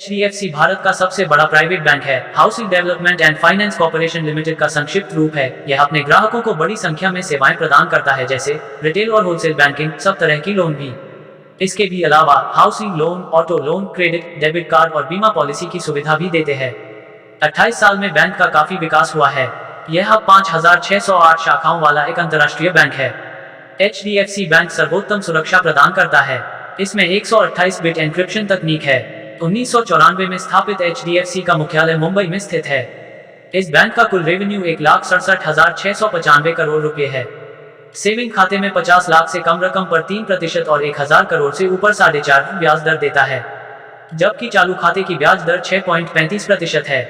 HDFC Bharat का सबसे बड़ा प्राइवेट बैंक है। Housing development and finance corporation limited का संक्षिप्त रूप है। यह अपने ग्राहकों को बड़ी संख्या में सेवाएं प्रदान करता है, जैसे रिटेल और होलसेल बैंकिंग, सब तरह की लोन भी। इसके भी अलावा housing loan, auto loan, credit, debit card और बीमा पॉलिसी की सुविधा भी देते हैं। 28 साल में बैंक का काफी विकास हुआ है। यह अब 5608 शाखाओं वाला एक अंतर्राष्ट्रीय बैंक है। HDFC बैंक सर्वोत्तम सुरक्षा प्रदान करता है। इसमें 128 बिट एन्क्रिप्शन तकनीक है। 1994 में स्थापित HDFC का मुख्यालय मुंबई में स्थित है। इस बैंक का कुल रेवेन्यू 1,67,695 करोड़ रुपए है। सेविंग खाते में 50 लाख से कम रकम पर 3% और 1,000 करोड़ से ऊपर 4.5% ब्याज दर देता है, जबकि चालू खाते की ब्याज दर 6.35% है।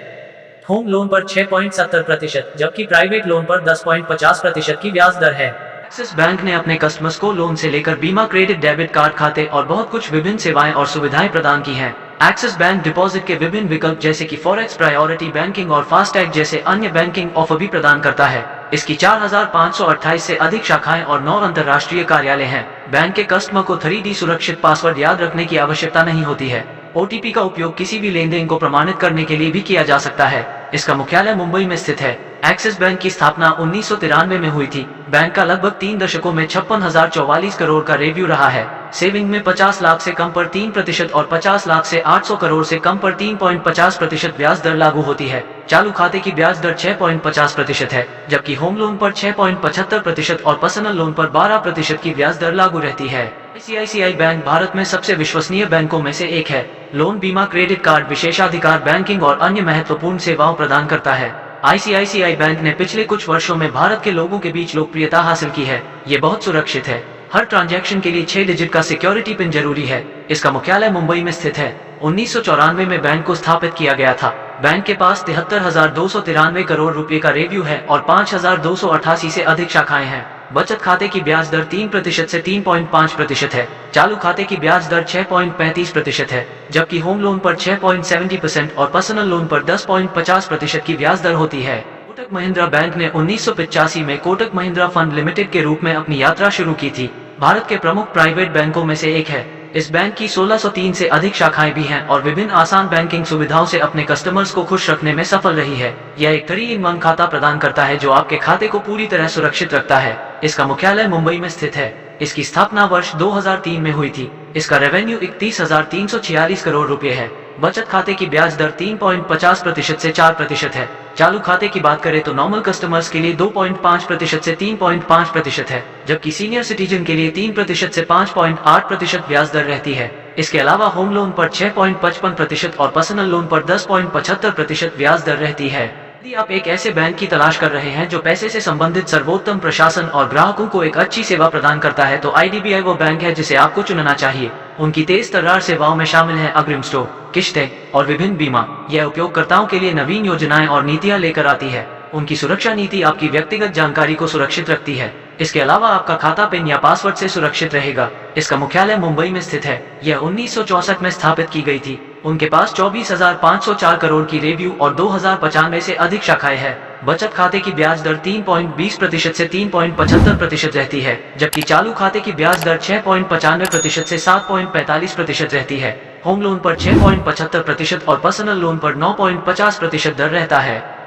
होम लोन पर 6.70%, जबकि प्राइवेट लोन पर 10.50% की ब्याज दर है। एक्सिस बैंक ने अपने कस्टमर्स को लोन से लेकर बीमा, क्रेडिट, डेबिट कार्ड, खाते और बहुत कुछ विभिन्न सेवाएं और सुविधाएं प्रदान की हैं। एक्सिस बैंक डिपॉजिट के विभिन्न विकल्प जैसे कि फॉरेक्स, प्रायोरिटी बैंकिंग और फास्टैग जैसे अन्य बैंकिंग ऑफर भी प्रदान करता है। इसकी 4,528 से अधिक शाखाएं और 9 अंतर्राष्ट्रीय कार्यालय हैं। बैंक के कस्टमर को 3D सुरक्षित पासवर्ड याद रखने की आवश्यकता नहीं होती है। OTP का उपयोग किसी भी लेनदेन को प्रमाणित करने के लिए भी किया जा सकता है। इसका मुख्यालय मुंबई में स्थित है। एक्सिस बैंक की स्थापना 1993 में हुई थी। बैंक का लगभग 3 दशकों में 56,044 करोड़ का रेवेन्यू रहा है। सेविंग में 50 लाख से कम पर 3% और 50 लाख से 800 करोड़ से कम पर 3.50% ब्याज दर लागू होती है। चालू खाते की ब्याज दर 6.50% है, जबकि होम लोन पर 6.75% और पर्सनल लोन पर 12% की ब्याज दर लागू रहती है। ICICI बैंक भारत में सबसे विश्वसनीय बैंकों में से एक है। लोन, बीमा, क्रेडिट कार्ड, विशेषाधिकार बैंकिंग और अन्य महत्वपूर्ण सेवाओं प्रदान करता है। ICICI बैंक ने पिछले कुछ वर्षों में भारत के लोगों के बीच लोकप्रियता हासिल की है। ये बहुत सुरक्षित है। हर ट्रांजैक्शन के लिए 6 डिजिट का सिक्योरिटी पिन जरूरी है। इसका मुख्यालय मुंबई में स्थित है। 1994 में बैंक को स्थापित किया गया था। बैंक के पास 73,293 करोड़ रुपए का रेवेन्यू है और 5,288 से अधिक शाखाएं हैं। बचत खाते की ब्याज दर 3% से 3.5% है। चालू खाते की ब्याज दर 6.35% है, जबकि होम लोन पर 6.70% और पर्सनल लोन पर 10.50% की ब्याज दर होती है। कोटक महिंद्रा बैंक ने 1985 में कोटक महिंद्रा फंड लिमिटेड के रूप में अपनी यात्रा शुरू की थी। भारत के प्रमुख प्राइवेट बैंकों में से एक है। इस बैंक की 1603 से अधिक शाखाएं भी हैं और विभिन्न आसान बैंकिंग सुविधाओं से अपने कस्टमर्स को खुश रखने में सफल रही है। यह एक 3-in-1 खाता प्रदान करता है जो आपके खाते को पूरी तरह सुरक्षित रखता है। इसका मुख्यालय मुंबई में स्थित है। इसकी स्थापना वर्ष 2003 में हुई थी। इसका रेवेन्यू 31,346 करोड़ रुपए है। बचत खाते की ब्याज दर 3.50% से 4% है। चालू खाते की बात करें तो नॉर्मल कस्टमर्स के लिए 2.5% से 3.5% है, जबकि सीनियर सिटीजन के लिए 3% से 5.8% ब्याज दर रहती है। इसके अलावा होम लोन पर 6.55% और पर्सनल लोन पर 10.75% ब्याज दर रहती है। यदि आप एक ऐसे बैंक की तलाश कर रहे हैं जो पैसे से संबंधित सर्वोत्तम प्रशासन और ग्राहकों को एक अच्छी सेवा प्रदान करता है, तो IDBI वो बैंक है जिसे आपको चुनना चाहिए। उनकी तेज तर्रार सेवाओं में शामिल है अग्रिम स्टोर, किश्तें और विभिन्न बीमा। यह उपयोगकर्ताओं के लिए नवीन योजनाएं और नीतियां लेकर आती है। उनकी सुरक्षा नीति आपकी व्यक्तिगत जानकारी को सुरक्षित रखती है। इसके अलावा आपका खाता पिन या पासवर्ड से सुरक्षित रहेगा। इसका मुख्यालय मुंबई में स्थित है। यह 1964 में स्थापित की गई थी। उनके पास 24,504 करोड़ की रेवेन्यू और 2,095 से अधिक शाखाएं हैं। बचत खाते की ब्याज दर 3.20% से 3.75% रहती है, जबकि चालू खाते की ब्याज दर 6.95% से 7.45% रहती है। होम लोन पर 6.75% और पर्सनल लोन पर 9.50% दर रहता है।